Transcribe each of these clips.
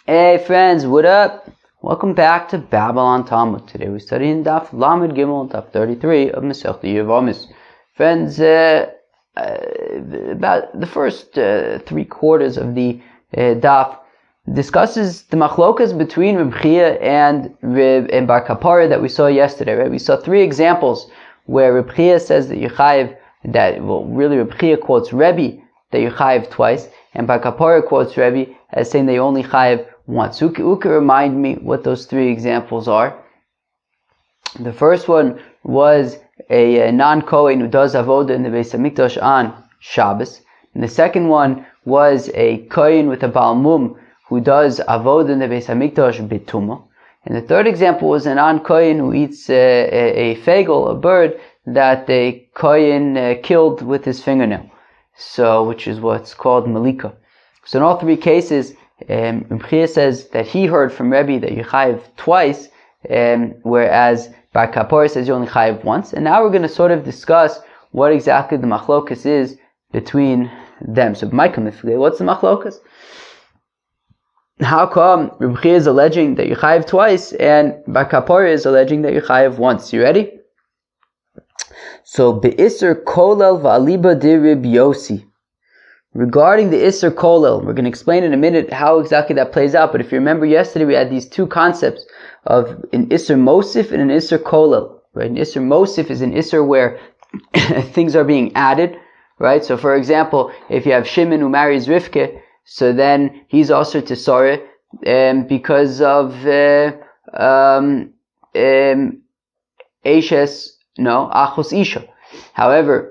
Hey friends, what up? Welcome back to Babylon Talmud. Today we're studying Daf Lamed Gimel, Daf 33 of Masechta Yevamos. Friends, about the first 3 quarters of the Daf discusses the machlokas between Reb Chia and Bar Kapara that we saw yesterday. Right? We saw 3 examples where Reb Chia says that Yechayev, Reb Chia quotes Rebbe that Yechayev twice, and Bar Kapara quotes Rebbe as saying they only chayev once. Who can remind me what those 3 examples are? The first one was a non-Kohen who does avoda in the Beis HaMikdash on Shabbos. And the second one was a Kohen with a Baal Mum who does avoda in the Beis HaMikdash b'tumah. And the third example was a non-Kohen who eats a fagel, a bird, that a Kohen killed with his fingernail. So, which is what's called malika. So in all 3 cases, Reb Chia says that he heard from Rebbe that you chayev twice, whereas Bar Kapara says you only chayev once. And now we're going to sort of discuss what exactly the machlokas is between them. So, what's the machlokas? How come Reb Chia is alleging that you chayev twice and Bar Kapara is alleging that you chayev once? You ready? So, be'isser kolel va'aliba di Reb Yossi. Regarding the Isser Kolel, we're going to explain in a minute how exactly that plays out, but if you remember yesterday we had these 2 concepts of an Isser Mosif and an Isser Kolel, right? An Isser Mosif is an Isser where things are being added, right? So for example, if you have Shimon who marries Rivke, so then he's also to Soreh because of Achos Isha. However,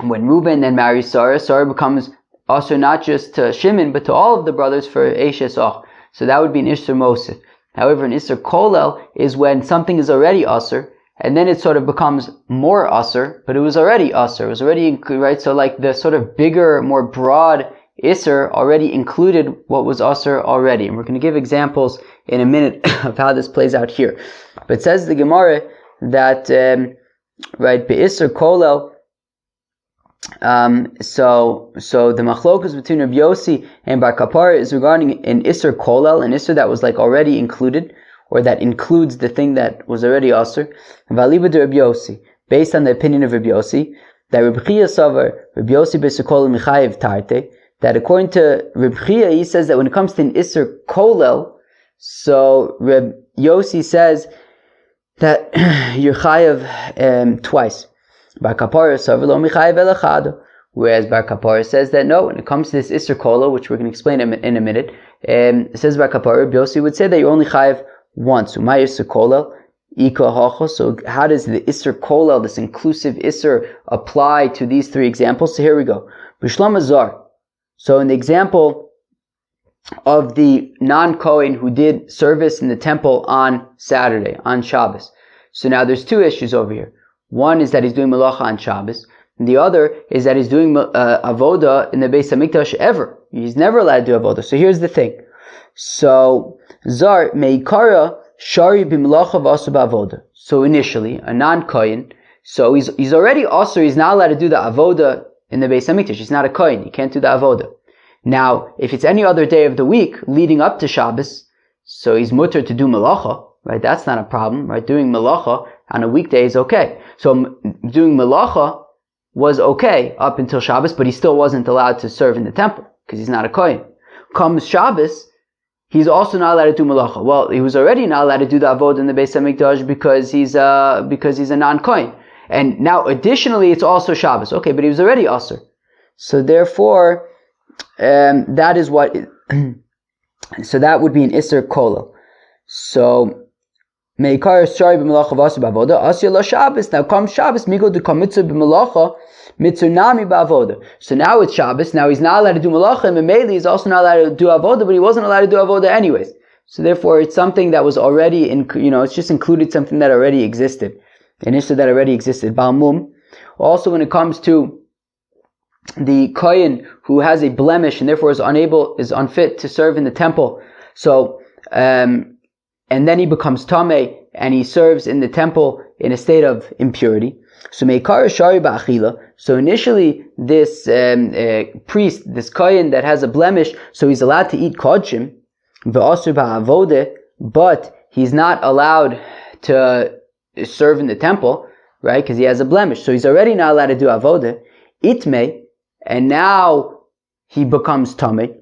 when Reuben then marries Sarah becomes also not just to Shimon, but to all of the brothers for Eshes Och. So that would be an Isser Mosif. However, an Isser Kolel is when something is already Asr, and then it sort of becomes more Asr, but it was already Asr. It was already, right? So like the sort of bigger, more broad Isser already included what was Asr already. And we're going to give examples in a minute of how this plays out here. But it says the Gemara that, Be'Isser Kolel, so the machlokas between Reb Yossi and Bar Kapara is regarding an Isser Kolel, an Isser that was like already included, or that includes the thing that was already Asr. Valiba de Reb Yossi, based on the opinion of Reb Yossi, that Reb Chia Savar, Reb Yossi Be'Isser Kolel Michayev Tarte, that according to Reb Chia, he says that when it comes to an Isser Kolel, so Reb Yossi says that you're Chayev twice. Bar Kapara whereas Bar Kapara says that no, when it comes to this Isser Kolel, which we're going to explain in a minute, it says Bar Kapara, Yossi would say that you only chayev once. So my Isser Kolel, so how does the Isser Kolel, this inclusive Isser, apply to these 3 examples? So here we go. B'shlam Azar. So in the example of the non-Kohen who did service in the temple on Saturday, on Shabbos. So now there's 2 issues over here. One is that he's doing malacha on Shabbos, and the other is that he's doing avoda in the Beis HaMikdash ever. He's never allowed to do avoda. So here's the thing. So, Zar meikara shari b'malacha v'asu b'avoda. So initially, a non-Kohen, so he's already also, he's not allowed to do the avoda in the Beis HaMikdash. He's not a Kohen. He can't do the avoda. Now, if it's any other day of the week leading up to Shabbos, so he's mutter to do malacha, right? That's not a problem, right? Doing malacha on a weekday is okay. So doing malacha was okay up until Shabbos, but he still wasn't allowed to serve in the temple because he's not a Kohen. Comes Shabbos, he's also not allowed to do malacha. Well, he was already not allowed to do the avodah in the Beis HaMikdash because he's a non-Kohen. And now additionally, it's also Shabbos. Okay, but he was already Asr. So therefore, that is what. So that would be an Isser Kolel. So Meikar Shari b'malacha v'asu b'avoda asya la Shabbos. Now comes Shabbos, migo de kamitzah b'malacha mitzunami b'avoda. So now it's Shabbos. Now he's not allowed to do malacha, and Mameli is also not allowed to do avoda, but he wasn't allowed to do avoda anyways. So therefore, it's something that was already it's just included something that already existed, an issue that already existed. Baal Mum. Also, when it comes to the Kohen who has a blemish and therefore is unfit to serve in the temple. So, and then he becomes Tameh and he serves in the temple in a state of impurity. So Meikar Shari Ba'achila. So initially, this priest, this Kohen that has a blemish, so he's allowed to eat kodshim. Ve'asur ba'avode, but he's not allowed to serve in the temple, right? Because he has a blemish. So he's already not allowed to do avodah. Itme, and now he becomes tamei.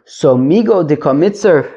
So migo de kamitzer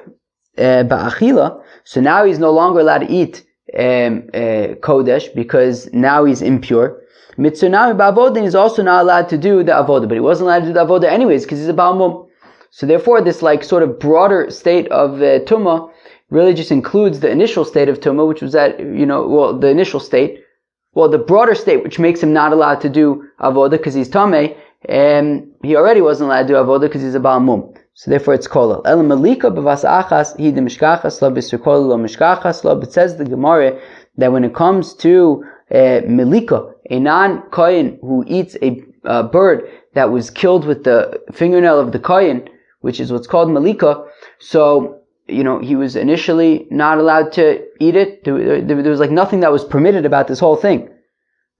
ba'achila. So now he's no longer allowed to eat kodesh because now he's impure. Mitzunami ba'avodah, he's also not allowed to do the avodah, but he wasn't allowed to do the avodah anyways because he's a Baal Mum. So therefore, this sort of broader state of tumah really just includes the initial state of tumah, which was that the broader state, which makes him not allowed to do avodah because he's tamei, and he already wasn't allowed to do avodah because he's a Baal Mum. So therefore, it's kolel. El malika b'vas achas hi de mishkachas lo b'sir kolel lo mishkachas lo. It says the Gemara that when it comes to melika, a non-kohen who eats a bird that was killed with the fingernail of the kohen, which is what's called malika, so he was initially not allowed to eat it. There was nothing that was permitted about this whole thing,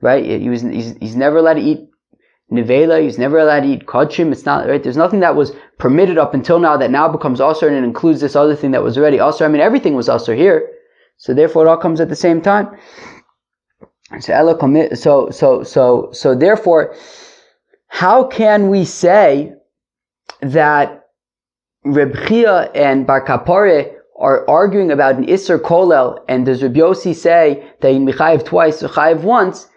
right? He's never allowed to eat nevela. He's never allowed to eat kodshim. It's not right. There's nothing that was permitted up until now that now becomes asur, and it includes this other thing that was already asur. I mean, everything was asur here, so therefore it all comes at the same time. So therefore, how can we say that Reb Chia and Bar Kapare are arguing about an Isser Kolel, and does Reb Yossi say that in Mechayev twice or Chayev once?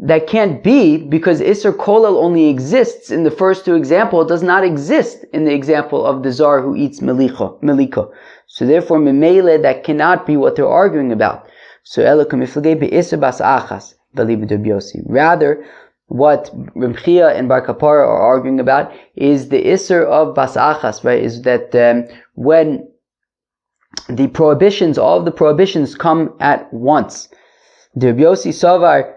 That can't be, because Isser Kolel only exists in the first two examples. It does not exist in the example of the Zar who eats Melika. So therefore, Memele, that cannot be what they're arguing about. So Elokum Iflagei be'Isser Bas Achas, V'Liv Reb Yossi. Rather, what Reb Chia and Bar Kapara are arguing about is the Isser of Bas Achas, right? Is that when the prohibitions, all of the prohibitions come at once. The Reb Yossi Savar,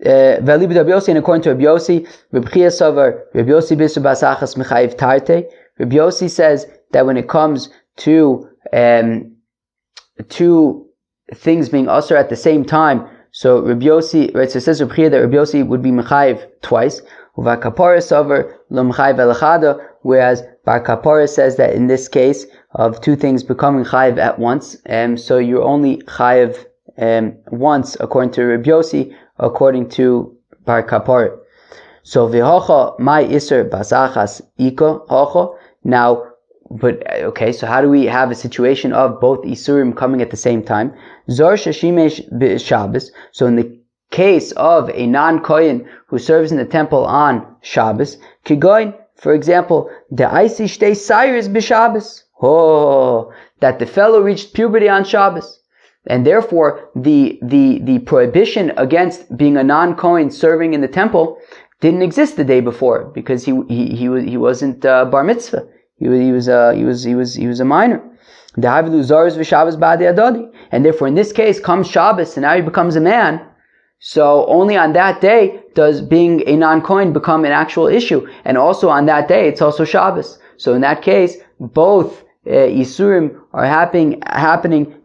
V'Liv Reb Yossi, and according to Reb Yossi, Reb Chia Savar, Reb Yossi B'Isser Bas Achas Mechayiv Tarte. Reb Yossi says that when it comes to two things being asur at the same time, so Reb Yossi, right, so it says Reb Chia that Reb Yossi would be mechayiv twice, Uva Kapara Savar lo mechayiv elachada, whereas Bar Kapara says that in this case of two things becoming chayiv at once, so you're only chayiv once according to Reb Yossi, according to Bar Kapara. So v'hocha my iser basachas iko hocha. Now, but okay, so how do we have a situation of both isurim coming at the same time? Zor sheshimesh b'Shabbos. So in the case of a non-kohen who serves in the temple on Shabbos, kigoin, for example, the aisi shtei sayers b'Shabbos. Oh, that the fellow reached puberty on Shabbos, and therefore the prohibition against being a non-kohen serving in the temple didn't exist the day before because he wasn't bar mitzvah. He was a minor. And therefore, in this case, comes Shabbos, and now he becomes a man. So only on that day does being a non-kohen become an actual issue. And also on that day, it's also Shabbos. So in that case, both Isurim are happening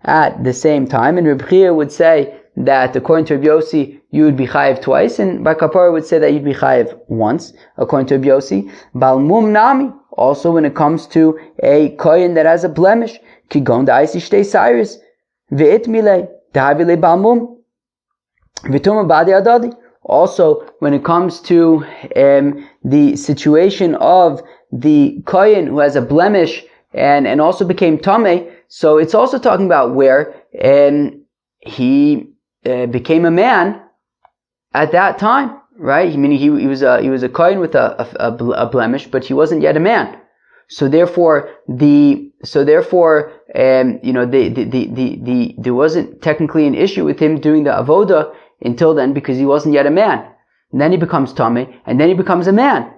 at the same time. And Reb Chia would say that according to Reb Yossi, you would be chayiv twice, and Bar Kapara would say that you'd be chayiv once, according to Reb Yossi. Bal mum nami. Also, when it comes to a kohen that has a blemish, kigon da aisi shtei sayres, ve'it milei, dahavile balmum, v'tuma badi adadi. Also, when it comes to the situation of the kohen who has a blemish and also became tamei, so it's also talking about where he became a man at that time. Right? Meaning he was a kohen with a blemish, but he wasn't yet a man. So therefore, there wasn't technically an issue with him doing the avoda until then because he wasn't yet a man. And then he becomes tamei, and then he becomes a man.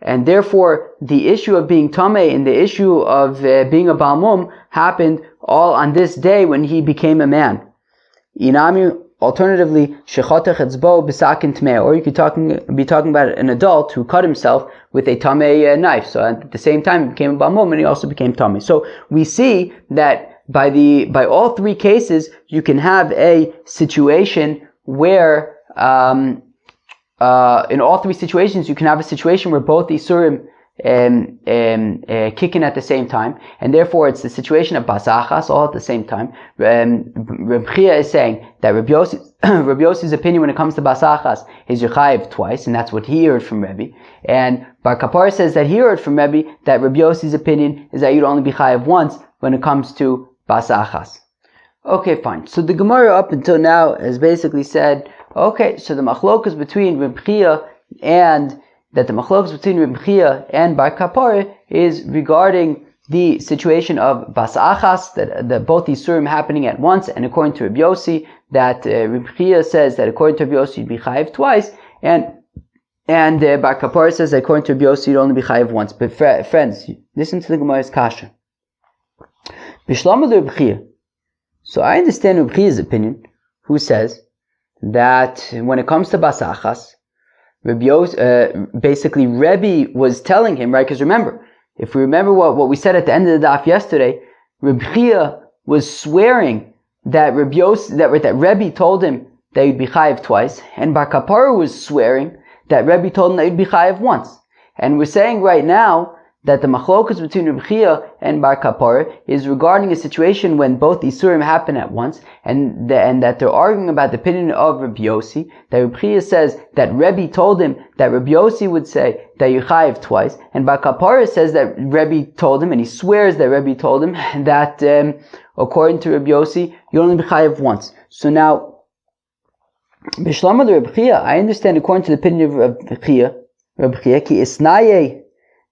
And therefore, the issue of being tamei and the issue of being a Baal Mum happened all on this day when he became a man. Inami. Alternatively, shechatech etzbo b'sakin tmei, or you could be talking about an adult who cut himself with a tamei knife. So at the same time, he became a Baal Mum and he also became tamei. So we see that by all three cases, you can have a situation where in all three situations, you can have a situation where both Isurim kicking at the same time, and therefore it's the situation of basachas all at the same time. Reb Chia is saying that Reb Yossi's opinion when it comes to basachas is Yechayev twice, and that's what he heard from Rebbe. And Bar Kapar says that he heard from Rebbe that Reb Yossi's opinion is that you'd only be chayev once when it comes to basachas. Okay, fine. So the Gemara up until now has basically said, okay, so the machlokas between Reb Chia and Bar Kapar is regarding the situation of basachas, that both these surim happening at once, and according to Reb Yossi, that Reb Chia says that according to Reb Yossi you'd be chayev twice, and Bar Kapar says that according to Reb Yossi you'd only be chayev once. But friends, listen to the Gemara's kasha. Bishlama Reb Chia. So I understand Reb Chia's opinion, who says that when it comes to basachas, basically Rebbe was telling him, right? Because remember, if we remember what we said at the end of the daf yesterday, Reb Chia was swearing that Rebbe told him that you'd be chayev twice, and Bar Kapara was swearing that Rebbe told him that you'd be chayev once. And we're saying right now that the machlokas between Reb Chia and Bar Kapara is regarding a situation when both Isurim happen at once, and that they're arguing about the opinion of Reb Yossi, that Reb Chia says that Rebbe told him that Reb Yossi would say that you chayev twice, and Bar Kapara says that Rebbe told him, and he swears that Rebbe told him, that according to Reb Yossi, you only be chayev once. So now, Bishlama the Reb Chia, I understand according to the opinion of Reb Chia, ki isnaye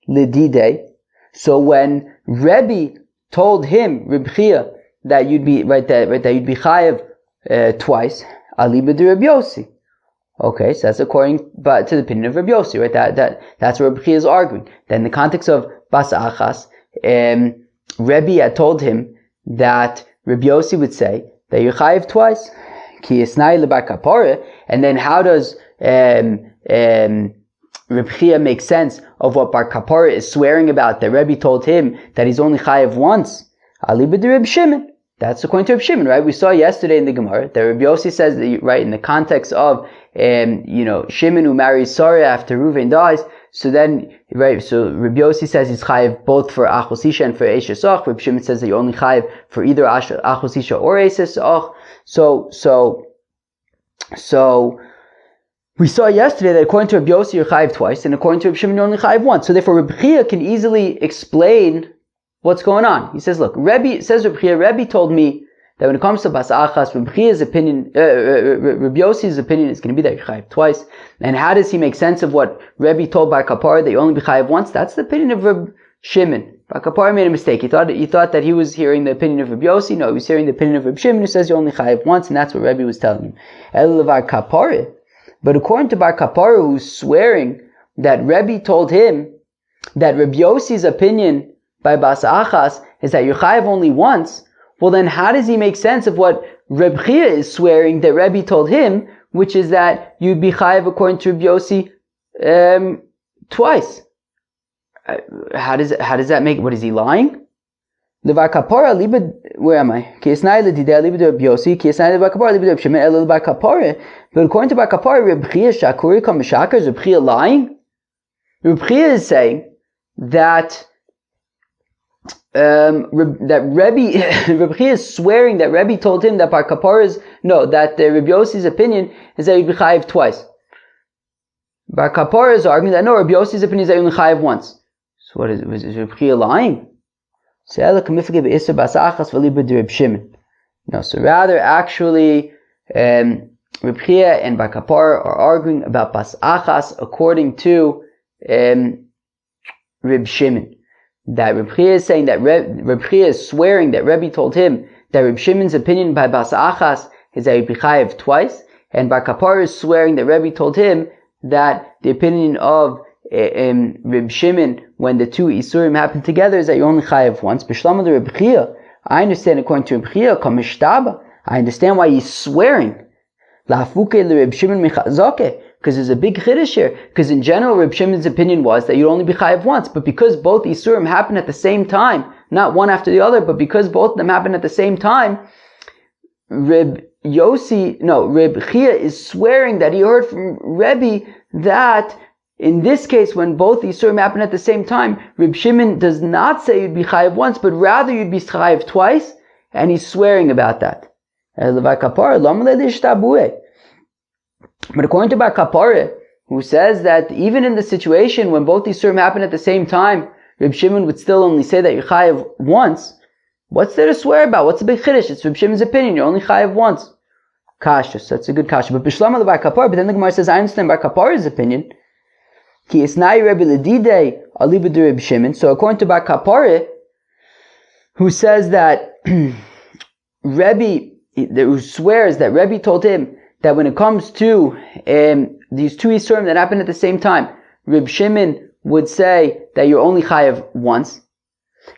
Lidide. So when Rebbe told him, Reb Chia, that you'd be that you'd be chayev twice, aliba de Reb Yossi. Okay, so that's according to the opinion of Reb Yossi, right? That's what Reb Chia is arguing. Then in the context of basachas, Rebbe had told him that Reb Yossi would say that you're chayev twice, ki isnai lebar kapore. And then how does Reb Chia makes sense of what Bar Kapara is swearing about, that Rebbe told him that he's only chayev once? Aliba de Reb Shimon. That's according to Reb Shimon, right? We saw yesterday in the Gemara that Reb Yossi says that, right, in the context of, Shimon who marries Sarah after Reuven dies. So then, right, so Reb Yossi says he's chayev both for Achos Isha and for Eishes Och. Reb Shimon says that you're only chayev for either Achos Isha or Eishes Och. So, we saw yesterday that according to Reb Yossi you're chayev twice, and according to Reb Shimon you're only chayev once. So therefore Reb Chia can easily explain what's going on. He says, look, Reb Chia told me that when it comes to basachas, Reb Chia's opinion, Reb Yossi's opinion is going to be that you're chayev twice. And how does he make sense of what Rebbe told Bar Kapar that you only be chayev once? That's the opinion of Reb Shimon. Bar Kapar made a mistake. He thought that he was hearing the opinion of Reb Yossi. No, he was hearing the opinion of Reb Shimon, who says you only chayev once, and that's what Rebbe was telling him. El Bar Kapar. But according to Bar Kapara, who's swearing that Rebbe told him that Reb Yossi's opinion by basachas is that you're chayev only once, well then how does he make sense of what Reb Chia is swearing that Rebbe told him, which is that you'd be chayev according to Reb Yossi twice? How does that make? What is he lying? Levar kapara liba, where am I? Kiesnai ledidei liba de Reb Yossi, kiesnai levar kapara liba de Reb Shimon, el levar kapara. But according to Bar Kapara, Reb Chia shakuri kam mishakar, is Reb Chia lying? Reb Chia is saying that Reb Chia is swearing that Rebbe told him that Bar Kapara's, that Reb Yossi's opinion is that you'd be chayev twice. Bar Kapara is arguing that Reb Yossi's opinion is that you're only chayev once. So what is Reb Chia lying? So rather, actually, Reb Chia and Bar Kapara are arguing about basachas according to Reb Shimon. That Reb Chia is saying that Reb Chia is swearing that Rebbe told him that Reb Shimon's opinion by basachas is that he'd be chayev twice, and Bar Kapara is swearing that Rebbe told him that the opinion of Reb Shimon when the two isurim happen together is that you only chayev once. B'shlama de Reb Chia, I understand according to Reb Chia, kamishhtaba, I understand why he's swearing. La'afuke le Reb Shimon michazake, because there's a big chiddush here. Because in general, Reb Shimon's opinion was that you'd only be chayev once, but because both isurim happen at the same time, not one after the other, but because both of them happen at the same time, Reb Chia is swearing that he heard from Rebbe that in this case, when both these Isurim happen at the same time, Reb Shimon does not say you'd be chayiv once, but rather you'd be chayiv twice, and he's swearing about that. But according to Bar Kapara, who says that even in the situation when both these Isurim happen at the same time, Reb Shimon would still only say that you're chayiv once, what's there to swear about? What's the big chiddush? It's Reb Shimon's opinion, you're only chayiv once. Kasha, so that's a good kasha. But Bishlam al Bar Kapara, but then the Gemara says, I understand Bar Kapara's opinion. Ki isnai Rebbe Ledidei aliba de Reb Shimon. So according to Bar Kapara, who says that who swears that Rebbe told him that when it comes to these two Yisurim that happen at the same time, Reb Shimon would say that you're only chayav once.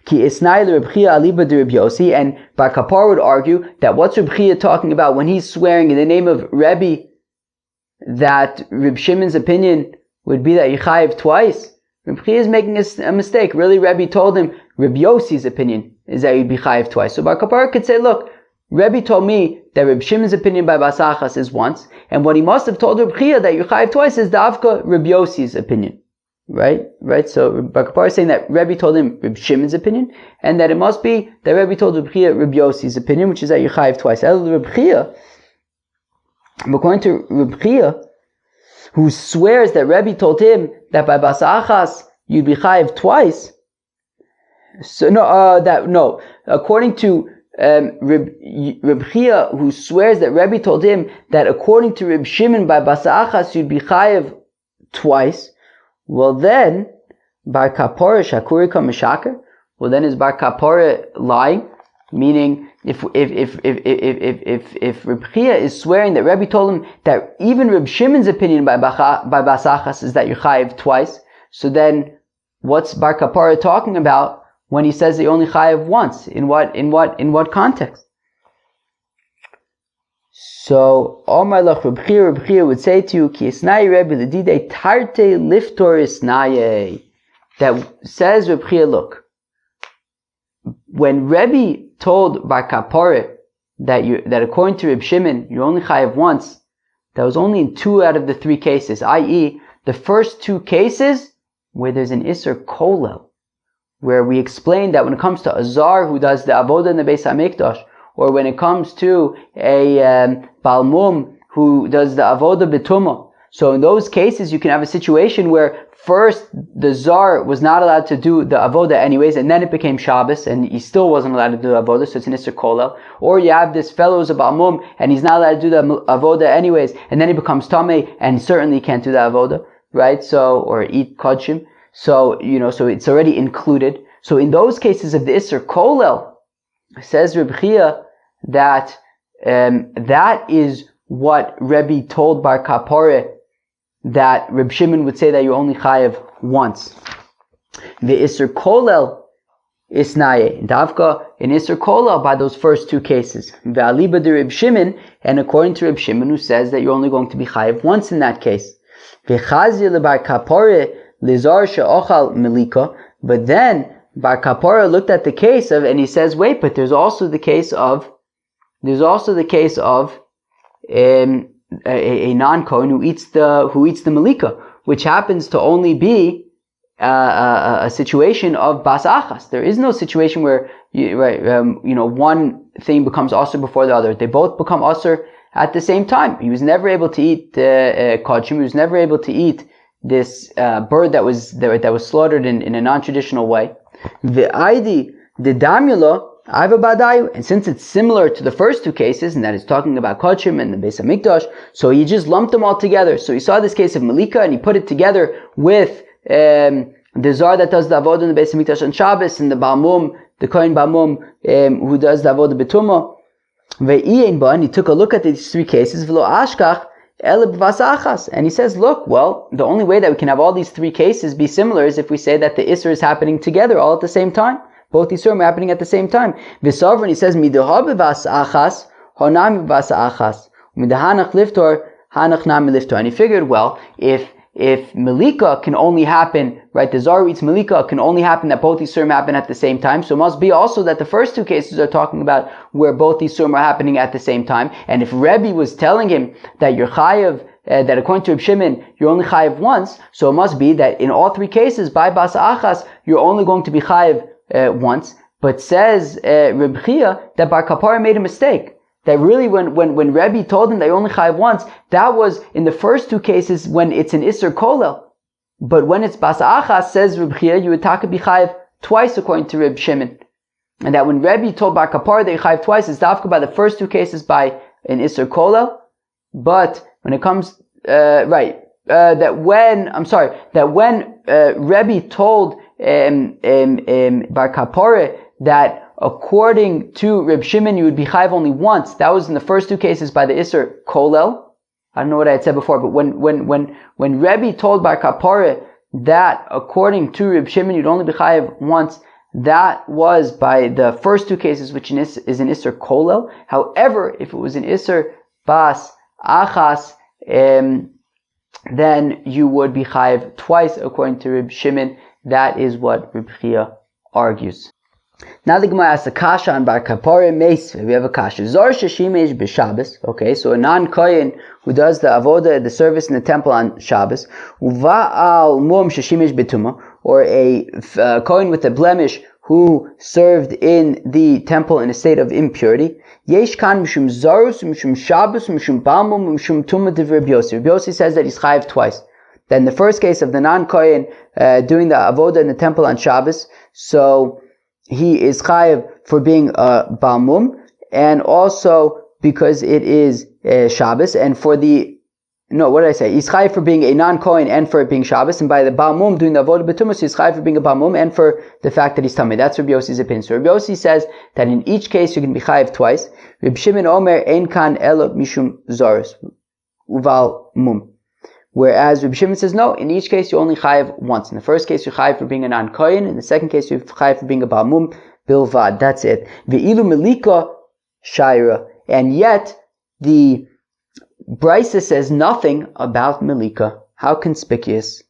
Ki isnai Reb Chia aliba de Reb Yossi, and Bar Kapara would argue that what's Reb Chia talking about when he's swearing in the name of Rebbe that Reb Shimon's opinion would be that you chayiv twice? Reb Chia is making a mistake. Really, Rebbe told him Reb Yossi's opinion is that you'd be chayiv twice. So Bar Kapara could say, look, Rebbe told me that Reb Shimon's opinion by Basachas is once, and what he must have told Reb Chia that you chayiv twice is Davka Reb Yossi's opinion. Right? So Bar Kapara is saying that Rebbe told him Reb Shimon's opinion, and that it must be that Rebbe told Reb Chia Reb Yossi's opinion, which is that you chayiv twice. Reb Chia, according to Reb Chia, who swears that Rebbe told him that by Basachas you'd be chayiv twice. According to Reb Chia, who swears that Rebbe told him that according to Reb Shimon by Basachas you'd be chayiv twice. Well then, Bar Kapara Shakurika Meshaker. Well then, is Bar Kapara lying? Meaning, if Reb Chia is swearing that Rebbe told him that even Reb Shimon's opinion by Basachas is that you're chayiv twice, so then what's Bar Kapara talking about when he says that you only chayiv once? In what context? So, Omar Lach Reb Chia would say to you, Ki Isnai Rebbe Ledidei Tarte Liftor Isnaye. That says Reb Chia, look, when Rebbe told Bar Kapara that according to Reb Shimon you're only chayiv once, that was only in 2 out of the 3 cases, i.e., the first 2 cases where there's an Isser Kolel, where we explained that when it comes to a Zar who does the Avodah in the Beis HaMikdash, or when it comes to a Balmum who does the Avodah B'tumah. So in those cases, you can have a situation where first the Zar was not allowed to do the Avodah anyways, and then it became Shabbos, and he still wasn't allowed to do the Avodah, so it's an Isser Kolel. Or you have this fellow who's a Balmum, and he's not allowed to do the Avodah anyways, and then he becomes Tameh, and certainly can't do the Avodah, right? So, or eat Kodshim. So, so it's already included. So in those cases of the Isser Kolel, says Reb Chia that that is what Rebbe told Bar Kapara, that Reb Shimon would say that you only chayiv once. The Isser Kolel Isnaye, Davka in Isser Kolel by those first 2 cases. Ve'aliba de Reb Shimon, and according to Reb Shimon, who says that you're only going to be chayiv once in that case. Ve'chazir leBar Kapara lizar she'ochal melika, but then Bar Kapara looked at the case of, and he says, wait, but there's also the case of a non-Kohen who eats the Malika, which happens to only be a situation of Basachas. There is no situation where one thing becomes Asur before the other. They both become Asur at the same time. He was never able to eat Kodshim. He was never able to eat this bird that was slaughtered in a non-traditional way. The Damula and since it's similar to the first 2 cases, and that is talking about Kodshim and the Beis HaMikdash, so he just lumped them all together. So he saw this case of Malika, and he put it together with the Zar that does the Avodah in the Beis HaMikdash on Shabbos, and the Balmum, the Kohen Balmum, who does the Avodah B'tumah. And he took a look at these 3 cases, and he says, look, well, the only way that we can have all these 3 cases be similar is if we say that the Isser is happening together all at the same time. Both these are happening at the same time. V'savrin, he says, midahav v'asachas, honam v'asachas, midahanach liftor, hanach nam liftor. And he figured, well, if Malika can only happen, right, the Zar eats Malika can only happen that both these Surim happen at the same time, so it must be also that the first 2 cases are talking about where both these Surim are happening at the same time. And if Rebbe was telling him that you're chayav that according to Reb Shimon, you're only chayiv once, so it must be that in all three cases, by bas achas, you're only going to be chayiv once. But says Reb Chia that Bar Kapara made a mistake. That really when Rebbe told him they only chayiv once, that was in the first two cases when it's an Isser Kolel. But when it's Bas Achas, says Reb Chia, you would taka be chayiv twice according to Reb Shimon. And that when Rebbe told Bar Kapara they chayiv twice, it's dafka by the first two cases by an Isser Kolel. But when it comes, that when Rebbe told Bar Kapara that according to Reb Shimon, you would be chayiv only once. That was in the first two cases by the Isser Kolel. I don't know what I had said before, but when Rebbe told Bar Kapara that according to Reb Shimon, you'd only be chayiv once, that was by the first two cases, which is an Isser Kolel. However, if it was an Isser Bas Achas, then you would be chayiv twice according to Reb Shimon. That is what Reb Chia argues. Now the Gemara asks a kasha on Bar Kapara Meisve. We have a kasha. Zor sheshimesh b'Shabbos. Okay, so a non-kohen who does the avoda, the service in the temple on Shabbos. Uva'al mum sheshimesh b'tuma, or a kohen with a blemish who served in the temple in a state of impurity. Yesh kan mishum zarus, mishum Shabbos, mishum balmum, mishum tuma div Reb Yossi. Reb Yossi says that he's chayiv twice. Then the first case of the non-kohen doing the avoda in the temple on Shabbos, so he is chayiv for being a balmum, and also because it is Shabbos, and for the, no, what did I say? He's chayiv for being a non-kohen and for it being Shabbos, and by the balmum doing the avodah b'tumas, he's chayiv for being a balmum and for the fact that he's tummy. That's Reb Yossi's opinion. So Reb Yossi says that in each case you can be chayiv twice. Reb Shimon Omer ein kan elo mishum zaros uval mum. Whereas Reb Shimon says, no, in each case you only chayiv once. In the first case you're chayiv for being a non-kohen, in the second case you're chayiv for being a balmum bilvad. That's it. Ve'ilu melika shaira. And yet, the Brisa says nothing about melika. How conspicuous.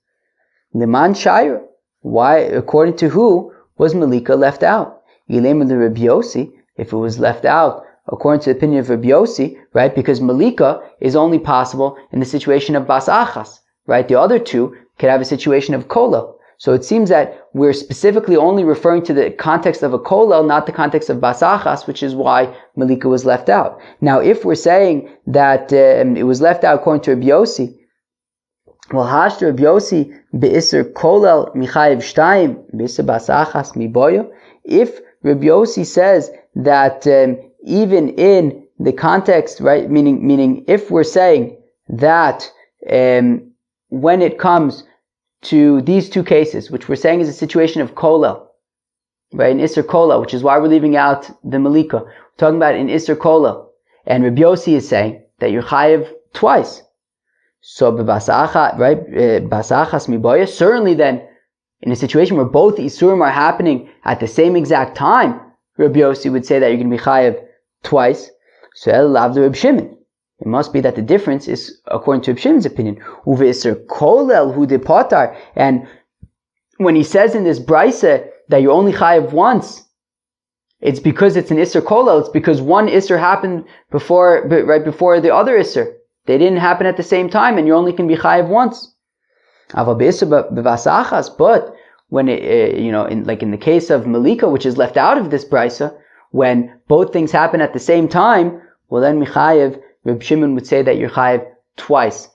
Liman shaira. Why, according to who, was melika left out? Yilema the Reb Yossi, if it was left out, according to the opinion of Reb Yossi, right? Because Malika is only possible in the situation of Bas Achas, right? The other two could have a situation of Kolel. So it seems that we're specifically only referring to the context of a Kolel, not the context of Bas Achas, which is why Malika was left out. Now, if we're saying that it was left out according to Reb Yossi, well, Hashta Reb Yossi be'isr Kolel michayev shtayim be'isr Bas Achas miboyo. If Reb Yossi says that even in the context, right, meaning if we're saying that when it comes to these two cases, which we're saying is a situation of kolel, right, in Isser Kolel, which is why we're leaving out the Malika. We're talking about in Isser Kolel, and Reb Yossi is saying that you're chayiv twice. So b'basacha, right, basachas miboya, certainly then, in a situation where both Isurim are happening at the same exact time, Reb Yossi would say that you're going to be chayiv twice. So el lav the Reb Shimon. It must be that the difference is according to Reb Shimon's opinion. Uve Isser Kolel hu de potar. And when he says in this brisa that you're only chayiv once, it's because it's an Isser Kolel. It's because one Isser happened right before the other Isser. They didn't happen at the same time, and you only can be chayiv once. But when in the case of Malika, which is left out of this brisa, when both things happen at the same time, well then Michayev, Reb Shimon would say that you're chayiv twice.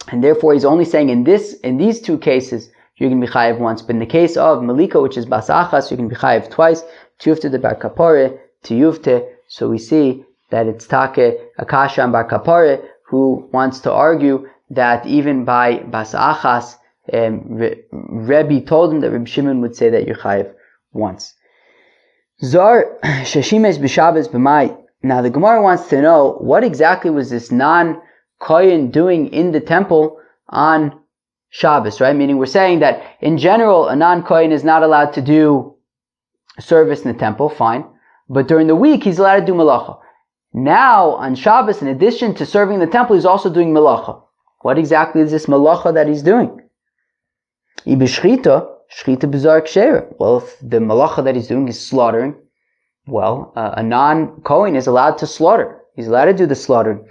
And therefore he's only saying in these two cases, you're going to be chayiv once. But in the case of Malika, which is basachas, you're going to be chayiv twice. Tiyufte de bar kapore, tiyufte. So we see that it's take akasha and bar kapore, who wants to argue that even by basachas, Rebbe told him that Reb Shimon would say that you're chayiv once. Zar sheshimes b'Shabbos b'mai. Now the Gemara wants to know what exactly was this non-kohen doing in the temple on Shabbos, right? Meaning we're saying that in general a non-kohen is not allowed to do service in the temple, fine. But during the week he's allowed to do malacha. Now on Shabbos, in addition to serving in the temple, he's also doing malacha. What exactly is this malacha that he's doing? Ibishchita, shchita b'zar ksheira. Well, if the malacha that he's doing is slaughtering, well, a non-kohen is allowed to slaughter. He's allowed to do the slaughtering.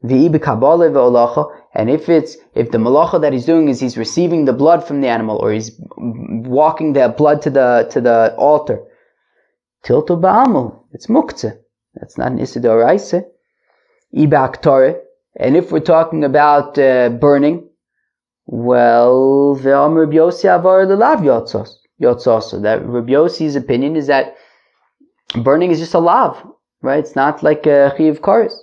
And if the malacha that he's doing is he's receiving the blood from the animal, or he's walking the blood to the altar, tilto ba'amu, it's muktzeh. That's not an issa d'oraisa. And if we're talking about burning, well, ve'amar Rabbi Yossi avar lelav yotzos. That Rabbi Yossi's opinion is that burning is just a lav, right? It's not like a chiv kares.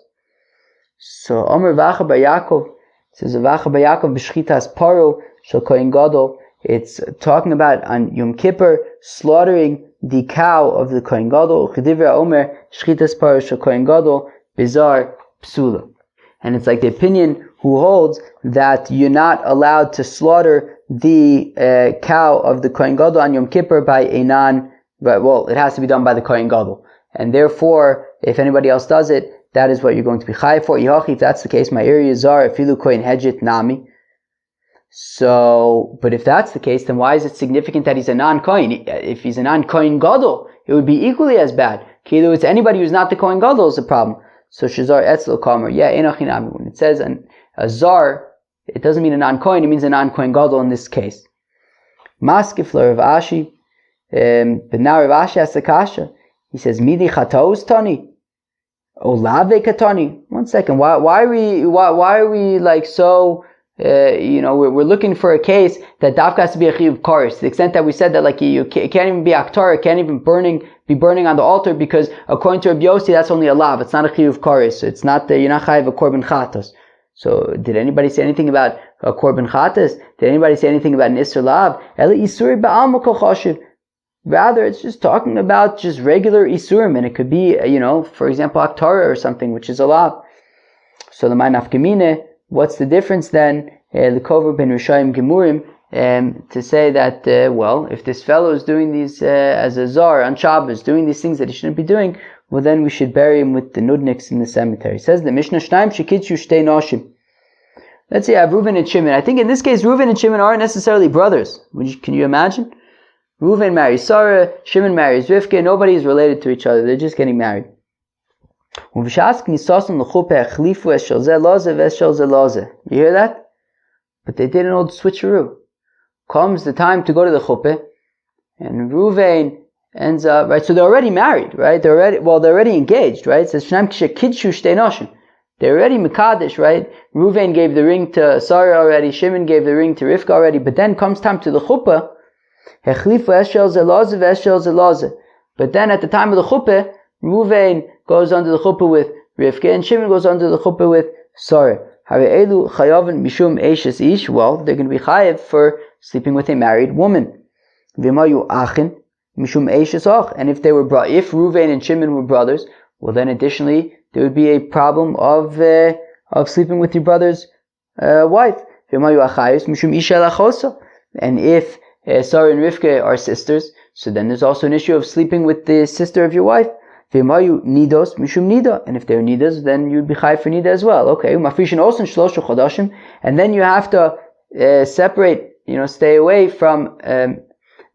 So Amar Vacha Bar Yaakov says Vacha Bar Yaakov b'shchitas paro shel kohen gadol. It's talking about on Yom Kippur slaughtering the cow of the kohen gadol. Chedivra Omer shchitas paro shel kohen gadol bizar psula. And it's like the opinion who holds that you're not allowed to slaughter the cow of the kohen gadol on Yom Kippur by a well, it has to be done by the kohen gadol, and therefore, if anybody else does it, that is what you're going to be chayav for. If that's the case, my area zar afilu kohen hedjit nami. So, but if that's the case, then why is it significant that he's a non-kohen? If he's a non-kohen gadol, it would be equally as bad. Kilu, it's anybody who's not the kohen gadol is a problem. So shazar etzlo kamer, enochinami. When it says a zar, it doesn't mean a non-kohen; it means a non-kohen gadol in this case. Maskifler of Ashi, but now Rav Ashi asks a kasha. He says, "Midi chataos tani, olave katani." 1 second. Why are we like so? We're looking for a case that dafka has to be a chiyuv kares. To the extent that we said that like you can't even be aktar, can't even be burning on the altar, because according to Rabbi Yossi, that's only a lav. It's not a chiyuv kares. So it's not you're not chayav a korban chatos. So did anybody say anything about a korban chatos? Did anybody say anything about an isur lav? Ela isuri ba'alma kol chashiv. Rather, it's just talking about just regular isurim, and it could be, for example, aktara or something, which is a lav. So the ma'naf gemine, what's the difference then? L'kover ben Rishayim gemurim, to say that, if this fellow is doing these as a zar on Shabbos, doing these things that he shouldn't be doing, well then we should bury him with the nudniks in the cemetery. It says the Mishnah Shnaim shekitzu shtei noshim. Let's say I have Reuven and Shimon. I think in this case, Reuven and Shimon aren't necessarily brothers. Can you imagine? Reuven marries Sarah, Shimon marries Rivka, nobody is related to each other, they're just getting married. You hear that? But they did an old switcheroo. Comes the time to go to the chuppah, and Reuven ends up, right, so they're already married, right? They're already engaged, right? It says, they're already Mekadesh, right? Reuven gave the ring to Sarah already, Shimon gave the ring to Rivka already, but then comes time to the chuppah, but then at the time of the chuppah, Reuven goes under the chuppah with Rivka, and Shimon goes under the chuppah with Sarah. Well, they're going to be chayav for sleeping with a married woman. And if Reuven and Shimon were brothers, well then additionally there would be a problem of sleeping with your brother's wife. And if Sarah and Rivka are sisters, so then there's also an issue of sleeping with the sister of your wife. And if they're nidas, then you'd be chayav for nida as well. Okay, and then you have to separate, stay away from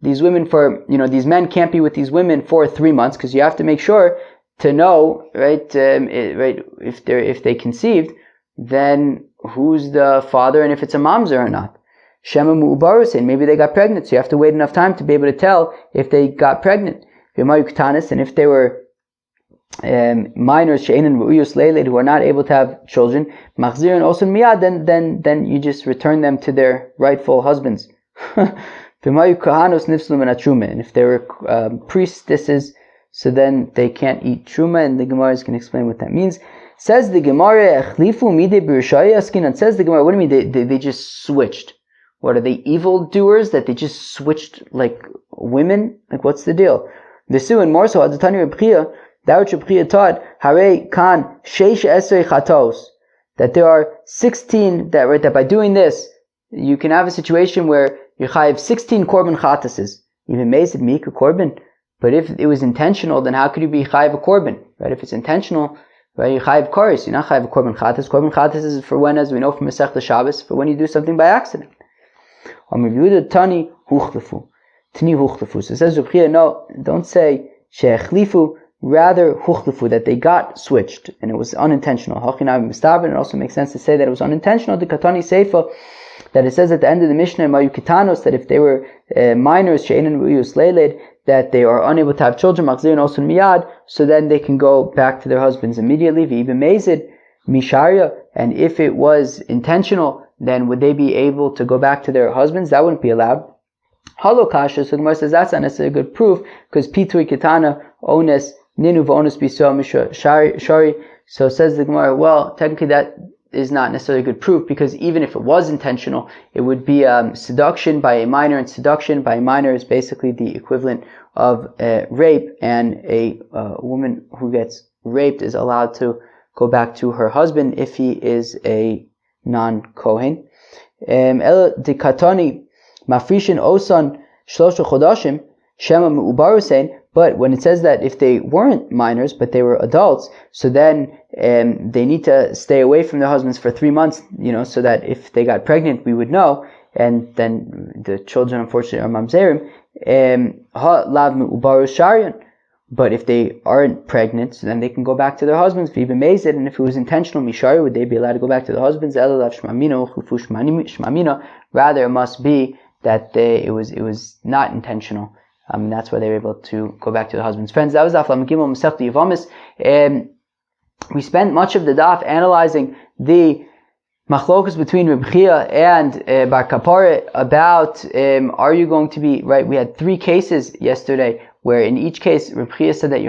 these women for, these men can't be with these women for 3 months, because you have to make sure to know, right, if they conceived, then who's the father and if it's a mamzer or not. Shema mu'ubarus, and maybe they got pregnant, so you have to wait enough time to be able to tell if they got pregnant. And if they were minors, she'enin ru'uyus leiled, who are not able to have children, machzir and also miyad, then you just return them to their rightful husbands. And if they were priestesses, so then they can't eat truma, and the Gemara is going to explain what that means. Says the Gemara, says the Gemara, what do you mean they just switched? What are they, evil doers that they just switched like women? Like what's the deal? Visu and more so, Adatani Rebchia, that which Rebchia taught, Hare Kan Sheish Esrei Chatos, that there are 16 that by doing this you can have a situation where you chayiv 16 korban chatases. Even Meis Mika korban. But if it was intentional, then how could you be chayiv a korban? Right? If it's intentional, right, you chayiv koris. You're not chayiv a korban chatas. Korban chatas is for when, as we know from Masechta Shabbos, for when you do something by accident. Tani huchlefu. So it says Rebchia, no, don't say she'echlifu. rather huchlefu, that they got switched, and it was unintentional. Hachinav mistaber, it also makes sense to say that it was unintentional. The katani seifa, that it says at the end of the Mishnah, mayu kitanos, that if they were minors, she'enan ru'yus leiled, that they are unable to have children, machzir and also miyad, so then they can go back to their husbands immediately. V'ibim mezid misharia, and if it was intentional, then would they be able to go back to their husbands? That wouldn't be allowed. Halo kasha, so the Gemara says that's not necessarily a good proof, because pitui kitana ones ninu v'onus bisua misha shari. So says the Gemara, well, technically that is not necessarily a good proof, because even if it was intentional, it would be seduction by a minor, and seduction by a minor is basically the equivalent of rape, and a woman who gets raped is allowed to go back to her husband if he is a non-Kohen. El dikatoni mafrishin osan shlosha chodashim shema me'ubarusein. But when it says that if they weren't minors, but they were adults, so then they need to stay away from their husbands for 3 months, so that if they got pregnant, we would know, and then the children, unfortunately, are mamzerim. But if they aren't pregnant, so then they can go back to their husbands. And if it was intentional, mishari, would they be allowed to go back to their husbands? Rather, it must be that it was not intentional. That's why they were able to go back to their husbands. Friends, that was Daf Lamed Gimel Masechta Yevamos. We spent much of the daf analyzing the machlokas between Reb Chia and Bar Kapara about are you going to be right? We had 3 cases yesterday where in each case Reb Chia said that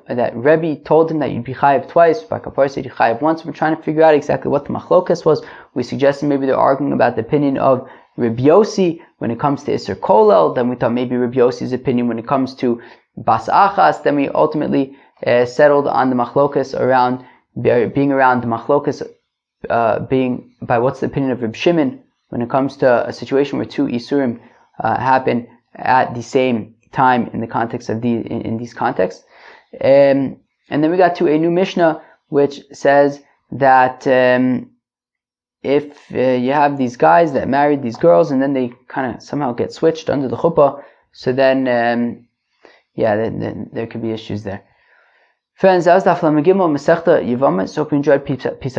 that Rebbe told him that you'd be chayiv twice. Bar Kapara said you're chayiv once. We're trying to figure out exactly what the machlokas was. We suggested maybe they're arguing about the opinion of Reb Yossi when it comes to Isser Kolel. Then we thought maybe Reb Yossi's opinion when it comes to Bas Achas. Then we ultimately settled on the machlokas around being around the machlokas being by what's the opinion of Reb Shimon when it comes to a situation where 2 Isurim happen at the same time in the context of in these contexts. And then we got to a new Mishnah which says that if you have these guys that married these girls and then they kind of somehow get switched under the chuppah, so then then there could be issues there. Friends, that was Daf Lamed Gimel Masechta Yevamos. Hope you enjoyed. Peace out.